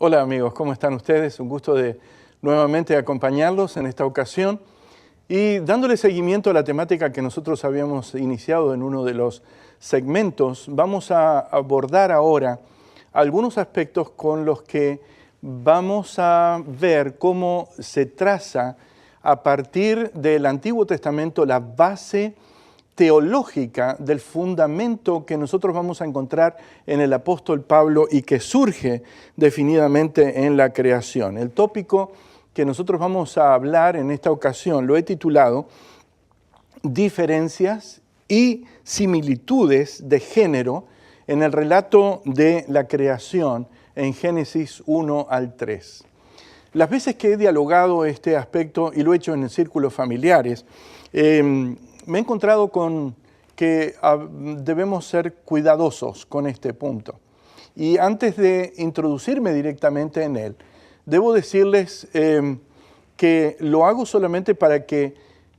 Hola amigos, ¿cómo están ustedes? Un gusto de nuevamente acompañarlos en esta ocasión y dándole seguimiento a la temática que nosotros habíamos iniciado en uno de los segmentos, vamos a abordar ahora algunos aspectos con los que vamos a ver cómo se traza a partir del Antiguo Testamento la base teológica del fundamento que nosotros vamos a encontrar en el apóstol Pablo y que surge definidamente en la creación. El tópico que nosotros vamos a hablar en esta ocasión lo he titulado Diferencias y similitudes de género en el relato de la creación en Génesis 1 al 3. Las veces que he dialogado este aspecto, y lo he hecho en círculos familiares, me he encontrado con que debemos ser cuidadosos con este punto. Y antes de introducirme directamente en él, debo decirles que lo hago solamente para que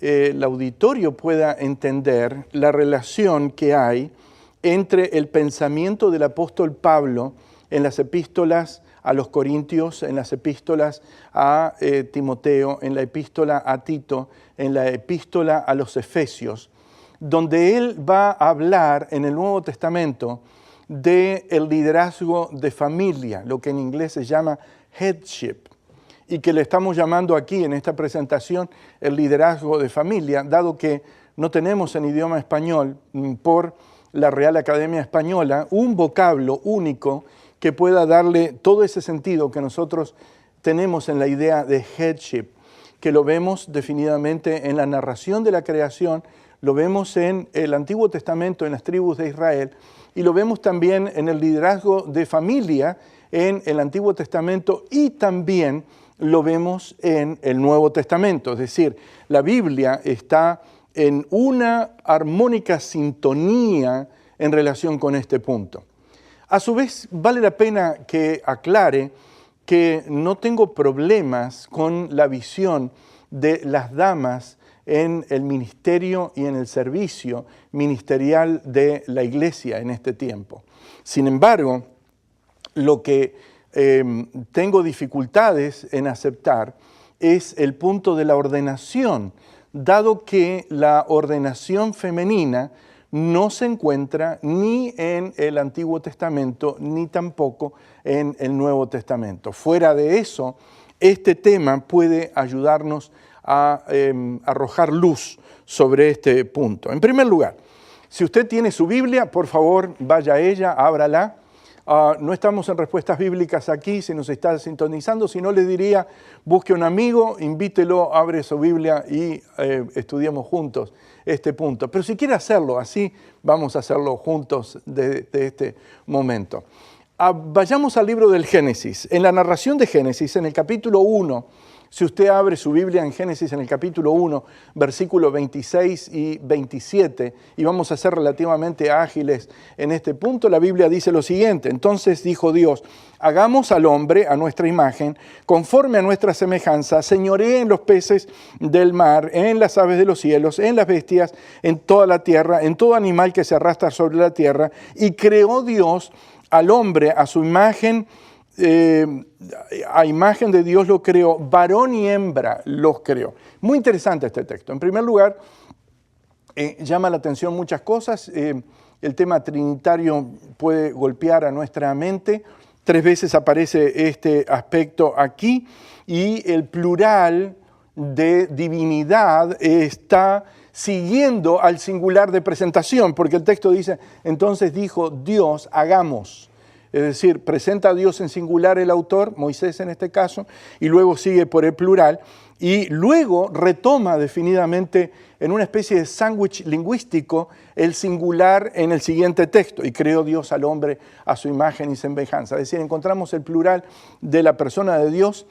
el auditorio pueda entender la relación que hay entre el pensamiento del apóstol Pablo en las epístolas a los Corintios, en las epístolas a Timoteo, en la epístola a Tito, en la epístola a los Efesios, donde él va a hablar en el Nuevo Testamento del liderazgo de familia, lo que en inglés se llama headship, y que le estamos llamando aquí en esta presentación el liderazgo de familia, dado que no tenemos en idioma español, por la Real Academia Española, un vocablo único que pueda darle todo ese sentido que nosotros tenemos en la idea de headship, que lo vemos definidamente en la narración de la creación, lo vemos en el Antiguo Testamento, en las tribus de Israel, y lo vemos también en el liderazgo de familia en el Antiguo Testamento, y también lo vemos en el Nuevo Testamento. Es decir, la Biblia está en una armónica sintonía en relación con este punto. A su vez, vale la pena que aclare que no tengo problemas con la visión de las damas en el ministerio y en el servicio ministerial de la iglesia en este tiempo. Sin embargo, lo que tengo dificultades en aceptar es el punto de la ordenación, dado que la ordenación femenina no se encuentra ni en el Antiguo Testamento ni tampoco en el Nuevo Testamento. Fuera de eso, este tema puede ayudarnos a arrojar luz sobre este punto. En primer lugar, si usted tiene su Biblia, por favor, vaya a ella, ábrala. No estamos en respuestas bíblicas aquí, si nos está sintonizando, si no le diría, busque un amigo, invítelo, abre su Biblia y estudiemos juntos este punto. Pero si quiere hacerlo así, vamos a hacerlo juntos desde este momento. Vayamos al libro del Génesis. En la narración de Génesis, en el capítulo 1, si usted abre su Biblia en Génesis en el capítulo 1, versículos 26 y 27, y vamos a ser relativamente ágiles en este punto, la Biblia dice lo siguiente: entonces dijo Dios, hagamos al hombre a nuestra imagen, conforme a nuestra semejanza, señoree en los peces del mar, en las aves de los cielos, en las bestias, en toda la tierra, en todo animal que se arrastra sobre la tierra, y creó Dios al hombre a su imagen, a imagen de Dios lo creó, varón y hembra los creó. Muy interesante este texto. En primer lugar, llama la atención muchas cosas. El tema trinitario puede golpear a nuestra mente. 3 veces aparece este aspecto aquí y el plural de divinidad está siguiendo al singular de presentación, porque el texto dice, entonces dijo Dios, hagamos. Es decir, presenta a Dios en singular el autor, Moisés en este caso, y luego sigue por el plural, y luego retoma definidamente en una especie de sándwich lingüístico el singular en el siguiente texto, y creó Dios al hombre a su imagen y semejanza. Es decir, encontramos el plural de la persona de Dios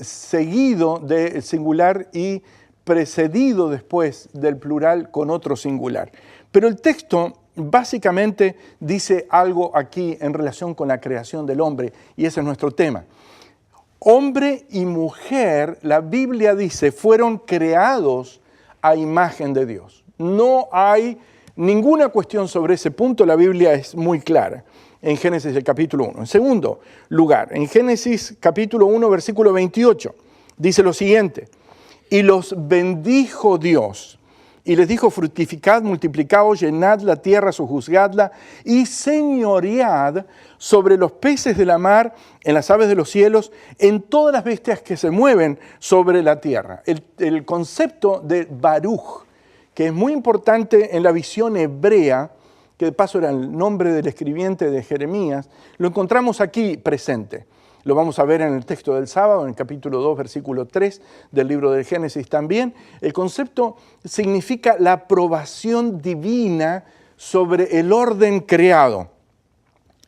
seguido del singular y precedido después del plural con otro singular. Pero el texto básicamente dice algo aquí en relación con la creación del hombre, y ese es nuestro tema. Hombre y mujer, la Biblia dice, fueron creados a imagen de Dios. No hay ninguna cuestión sobre ese punto. La Biblia es muy clara en Génesis el capítulo 1. En segundo lugar, en Génesis capítulo 1, versículo 28, dice lo siguiente: y los bendijo Dios, y les dijo: fructificad, multiplicaos, llenad la tierra, sojuzgadla, y señoread sobre los peces de la mar, en las aves de los cielos, en todas las bestias que se mueven sobre la tierra. El concepto de Baruch, que es muy importante en la visión hebrea, que de paso era el nombre del escribiente de Jeremías, lo encontramos aquí presente. Lo vamos a ver en el texto del sábado, en el capítulo 2, versículo 3 del libro del Génesis también. El concepto significa la aprobación divina sobre el orden creado.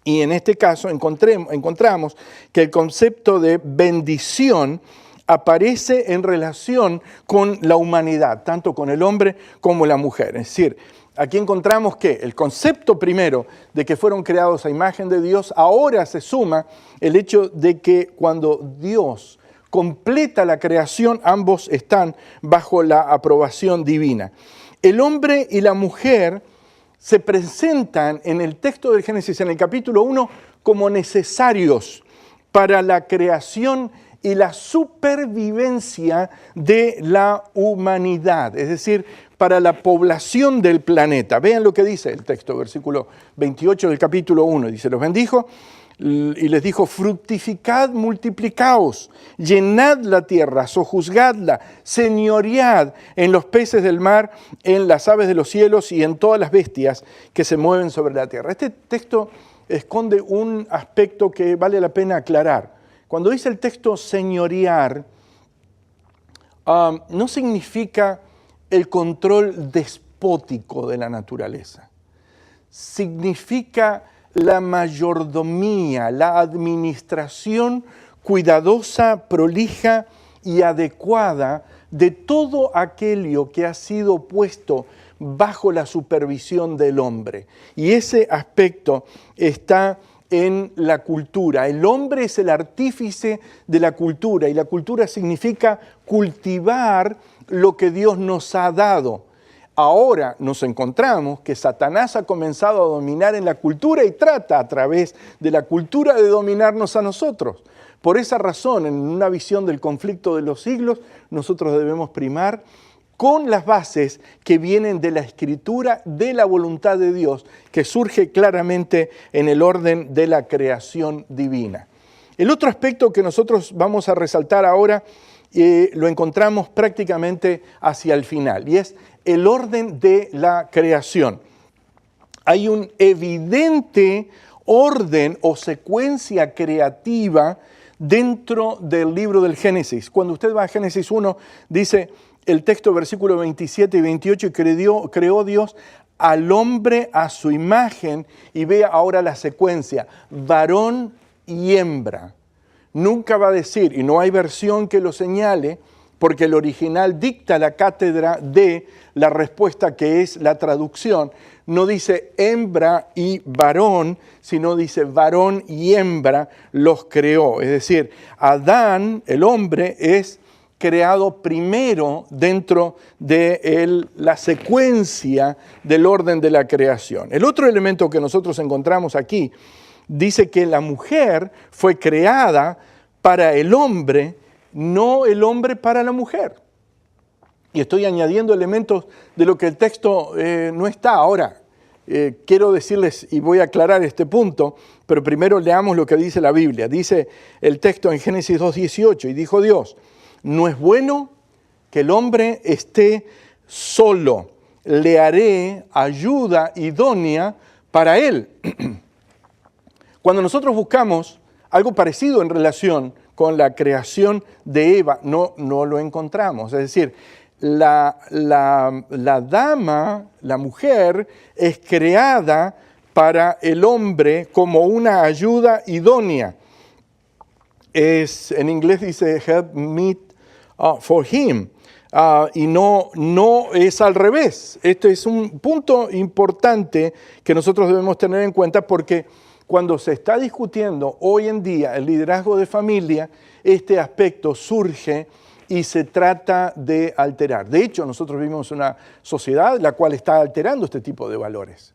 Y en este caso encontramos que el concepto de bendición aparece en relación con la humanidad, tanto con el hombre como la mujer. Es decir, aquí encontramos que el concepto primero de que fueron creados a imagen de Dios, ahora se suma el hecho de que cuando Dios completa la creación, ambos están bajo la aprobación divina. El hombre y la mujer se presentan en el texto del Génesis, en el capítulo 1, como necesarios para la creación y la supervivencia de la humanidad, es decir, para la población del planeta. Vean lo que dice el texto, versículo 28 del capítulo 1. Dice: los bendijo y les dijo: fructificad, multiplicaos, llenad la tierra, sojuzgadla, señoread en los peces del mar, en las aves de los cielos y en todas las bestias que se mueven sobre la tierra. Este texto esconde un aspecto que vale la pena aclarar. Cuando dice el texto señorear, no significa el control despótico de la naturaleza. Significa la mayordomía, la administración cuidadosa, prolija y adecuada de todo aquello que ha sido puesto bajo la supervisión del hombre. Y ese aspecto está en la cultura. El hombre es el artífice de la cultura, y la cultura significa cultivar lo que Dios nos ha dado. Ahora nos encontramos que Satanás ha comenzado a dominar en la cultura y trata a través de la cultura de dominarnos a nosotros. Por esa razón, en una visión del conflicto de los siglos, nosotros debemos primar con las bases que vienen de la Escritura, de la voluntad de Dios, que surge claramente en el orden de la creación divina. El otro aspecto que nosotros vamos a resaltar ahora lo encontramos prácticamente hacia el final, y es el orden de la creación. Hay un evidente orden o secuencia creativa dentro del libro del Génesis. Cuando usted va a Génesis 1, dice el texto, versículo 27 y 28, y creó Dios al hombre a su imagen, y vea ahora la secuencia, varón y hembra. Nunca va a decir, y no hay versión que lo señale, porque el original dicta la cátedra de la respuesta que es la traducción. No dice hembra y varón, sino dice varón y hembra los creó. Es decir, Adán, el hombre, es creado primero dentro de la secuencia del orden de la creación. El otro elemento que nosotros encontramos aquí dice que la mujer fue creada para el hombre, no el hombre para la mujer. Y estoy añadiendo elementos de lo que el texto no está. Ahora, quiero decirles, y voy a aclarar este punto, pero primero leamos lo que dice la Biblia. Dice el texto en Génesis 2:18, y dijo Dios: no es bueno que el hombre esté solo, le haré ayuda idónea para él. Cuando nosotros buscamos algo parecido en relación con la creación de Eva, no lo encontramos. Es decir, la dama, la mujer, es creada para el hombre como una ayuda idónea. En inglés dice help meet for him. Y no es al revés. Este es un punto importante que nosotros debemos tener en cuenta, porque cuando se está discutiendo hoy en día el liderazgo de familia, este aspecto surge y se trata de alterar. De hecho, nosotros vivimos una sociedad la cual está alterando este tipo de valores.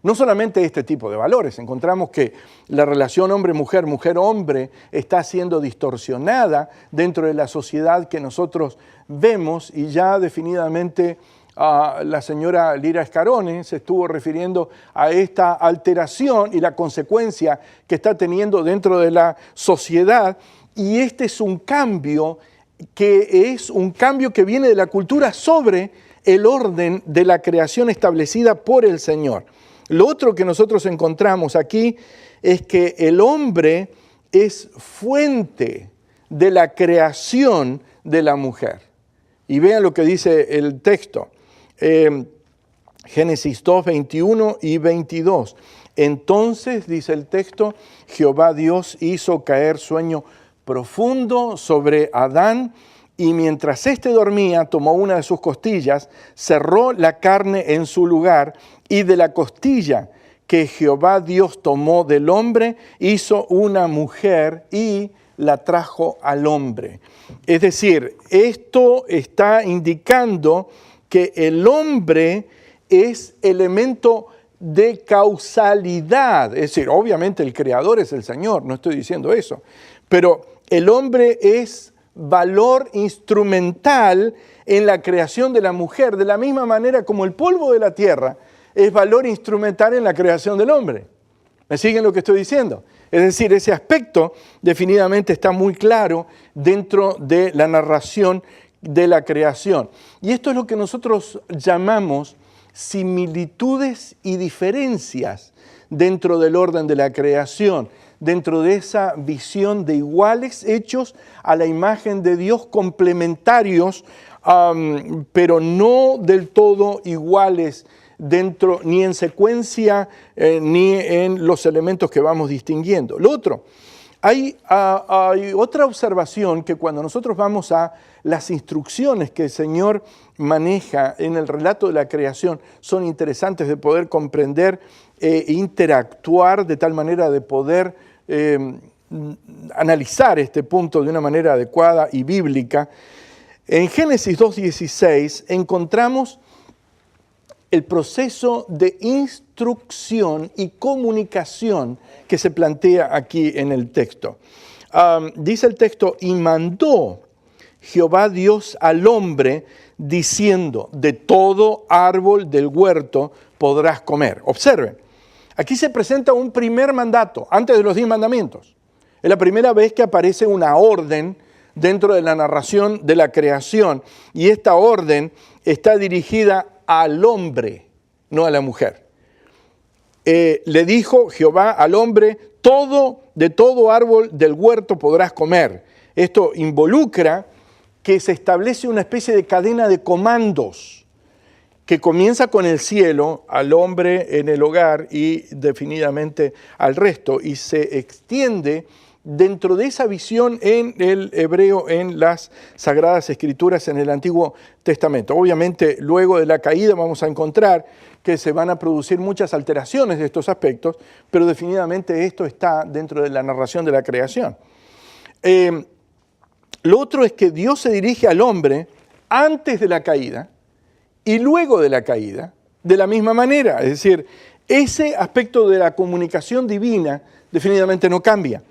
No solamente este tipo de valores, encontramos que la relación hombre-mujer, mujer-hombre está siendo distorsionada dentro de la sociedad que nosotros vemos, y ya definitivamente la señora Lira Scarone se estuvo refiriendo a esta alteración y la consecuencia que está teniendo dentro de la sociedad, y este es un cambio que viene de la cultura sobre el orden de la creación establecida por el Señor. Lo otro que nosotros encontramos aquí es que el hombre es fuente de la creación de la mujer. Y vean lo que dice el texto, Génesis 2, 21 y 22. Entonces, dice el texto, Jehová Dios hizo caer sueño profundo sobre Adán, y mientras éste dormía, tomó una de sus costillas, cerró la carne en su lugar, y de la costilla que Jehová Dios tomó del hombre, hizo una mujer y la trajo al hombre. Es decir, esto está indicando que el hombre es elemento de causalidad. Es decir, obviamente el creador es el Señor, no estoy diciendo eso, pero el hombre es valor instrumental en la creación de la mujer, de la misma manera como el polvo de la tierra es valor instrumental en la creación del hombre. ¿Me siguen lo que estoy diciendo? Es decir, ese aspecto definitivamente está muy claro dentro de la narración de la creación. Y esto es lo que nosotros llamamos similitudes y diferencias dentro del orden de la creación, dentro de esa visión de iguales hechos a la imagen de Dios, complementarios, pero no del todo iguales dentro, ni en secuencia, ni en los elementos que vamos distinguiendo. Lo otro, hay otra observación, que cuando nosotros vamos a las instrucciones que el Señor maneja en el relato de la creación, son interesantes de poder comprender e interactuar de tal manera de poder analizar este punto de una manera adecuada y bíblica. En Génesis 2:16 encontramos el proceso de instrucción y comunicación que se plantea aquí en el texto. Dice el texto, y mandó Jehová Dios al hombre diciendo, de todo árbol del huerto podrás comer. Observen, aquí se presenta un primer mandato, antes de los 10 mandamientos. Es la primera vez que aparece una orden dentro de la narración de la creación, y esta orden está dirigida al hombre, no a la mujer. Le dijo Jehová al hombre, de todo árbol del huerto podrás comer. Esto involucra que se establece una especie de cadena de comandos que comienza con el cielo, al hombre en el hogar y definitivamente al resto, y se extiende dentro de esa visión en el hebreo, en las Sagradas Escrituras, en el Antiguo Testamento. Obviamente, luego de la caída vamos a encontrar que se van a producir muchas alteraciones de estos aspectos, pero definitivamente esto está dentro de la narración de la creación. Lo otro es que Dios se dirige al hombre antes de la caída y luego de la caída de la misma manera. Es decir, ese aspecto de la comunicación divina definitivamente no cambia.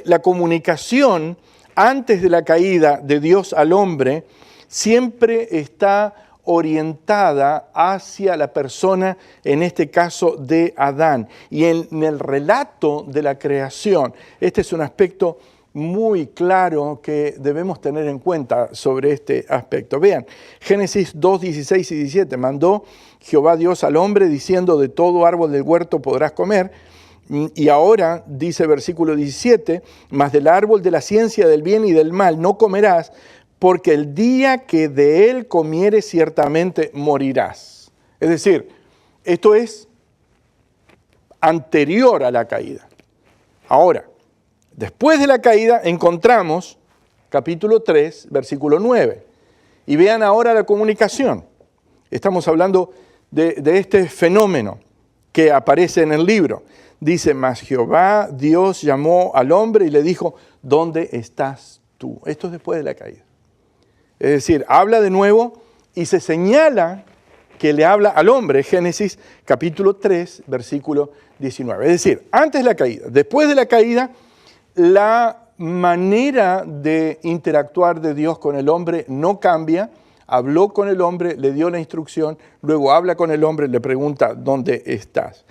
La comunicación antes de la caída de Dios al hombre siempre está orientada hacia la persona, en este caso de Adán. Y en el relato de la creación, este es un aspecto muy claro que debemos tener en cuenta sobre este aspecto. Vean, Génesis 2, 16 y 17, mandó Jehová Dios al hombre diciendo, de todo árbol del huerto podrás comer. Y ahora, dice versículo 17, mas del árbol de la ciencia del bien y del mal no comerás, porque el día que de él comieres ciertamente morirás. Es decir, esto es anterior a la caída. Ahora, después de la caída encontramos capítulo 3, versículo 9. Y vean ahora la comunicación. Estamos hablando de este fenómeno que aparece en el libro. Dice, mas Jehová Dios llamó al hombre y le dijo, ¿dónde estás tú? Esto es después de la caída. Es decir, habla de nuevo y se señala que le habla al hombre, Génesis capítulo 3, versículo 19. Es decir, antes de la caída, después de la caída, la manera de interactuar de Dios con el hombre no cambia. Habló con el hombre, le dio la instrucción, luego habla con el hombre, le pregunta, ¿dónde estás?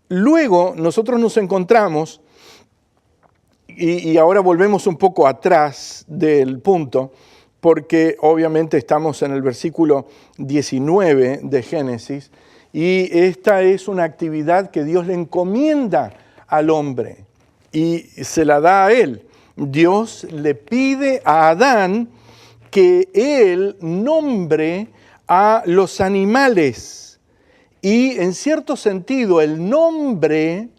Luego nosotros nos encontramos, y ahora volvemos un poco atrás del punto, porque obviamente estamos en el versículo 19 de Génesis, y esta es una actividad que Dios le encomienda al hombre y se la da a él. Dios le pide a Adán que él nombre a los animales. Y en cierto sentido, el nombre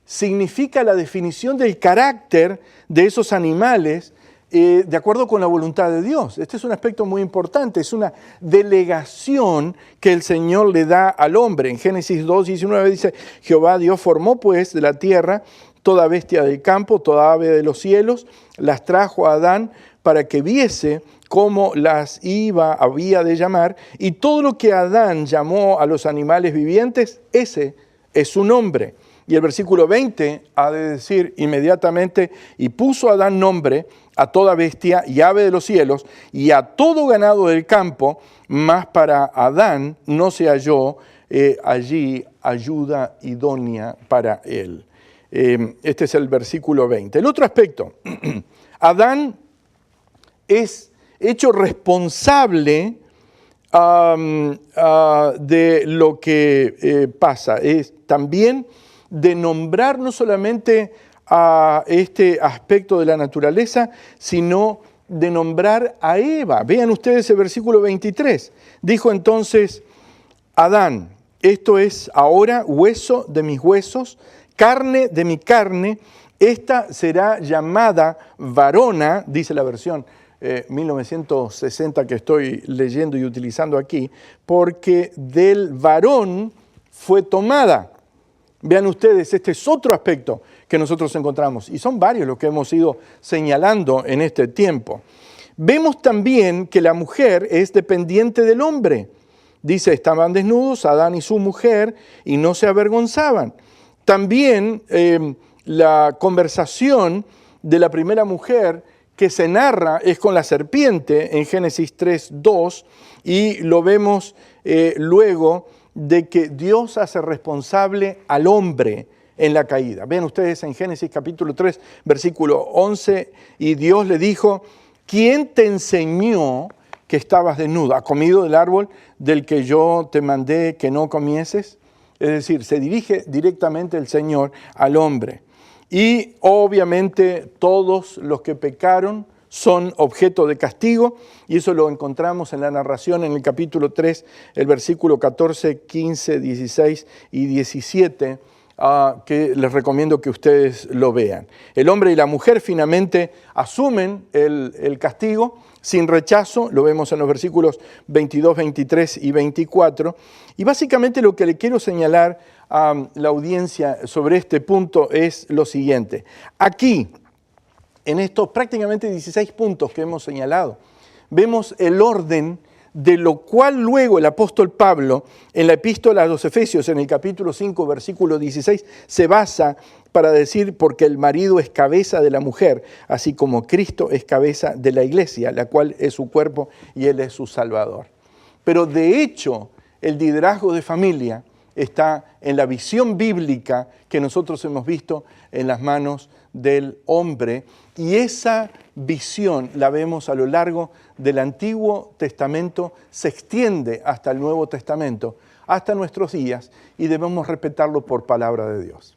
significa la definición del carácter de esos animales de acuerdo con la voluntad de Dios. Este es un aspecto muy importante, es una delegación que el Señor le da al hombre. En Génesis 2:19 dice, Jehová Dios formó pues de la tierra toda bestia del campo, toda ave de los cielos, las trajo a Adán para que viese cómo las había de llamar, y todo lo que Adán llamó a los animales vivientes, ese es su nombre. Y el versículo 20 ha de decir inmediatamente, y puso Adán nombre a toda bestia y ave de los cielos, y a todo ganado del campo, mas para Adán no se halló allí ayuda idónea para él. Este es el versículo 20. El otro aspecto, Adán es hecho responsable de lo que pasa. Es también de nombrar no solamente a este aspecto de la naturaleza, sino de nombrar a Eva. Vean ustedes el versículo 23. Dijo entonces Adán, esto es ahora hueso de mis huesos, carne de mi carne, esta será llamada varona, dice la versión 1960 que estoy leyendo y utilizando aquí, porque del varón fue tomada. Vean ustedes, este es otro aspecto que nosotros encontramos, y son varios los que hemos ido señalando en este tiempo. Vemos también que la mujer es dependiente del hombre. Dice, estaban desnudos Adán y su mujer y no se avergonzaban. También la conversación de la primera mujer que se narra es con la serpiente en Génesis 3:2, y lo vemos luego de que Dios hace responsable al hombre en la caída. Vean ustedes en Génesis capítulo 3, versículo 11, y Dios le dijo, ¿quién te enseñó que estabas desnudo? ¿Has comido del árbol del que yo te mandé que no comieses? Es decir, se dirige directamente el Señor al hombre. Y obviamente todos los que pecaron son objeto de castigo, y eso lo encontramos en la narración en el capítulo 3, el versículo 14, 15, 16 y 17, que les recomiendo que ustedes lo vean. El hombre y la mujer finalmente asumen el castigo sin rechazo, lo vemos en los versículos 22, 23 y 24, y básicamente lo que le quiero señalar a la audiencia sobre este punto es lo siguiente. Aquí, en estos prácticamente 16 puntos que hemos señalado, vemos el orden de lo cual luego el apóstol Pablo, en la epístola a los Efesios, en el capítulo 5, versículo 16, se basa para decir, porque el marido es cabeza de la mujer, así como Cristo es cabeza de la iglesia, la cual es su cuerpo y Él es su Salvador. Pero de hecho, el liderazgo de familia está en la visión bíblica que nosotros hemos visto en las manos del hombre, y esa visión la vemos a lo largo del Antiguo Testamento, se extiende hasta el Nuevo Testamento, hasta nuestros días, y debemos respetarlo por palabra de Dios.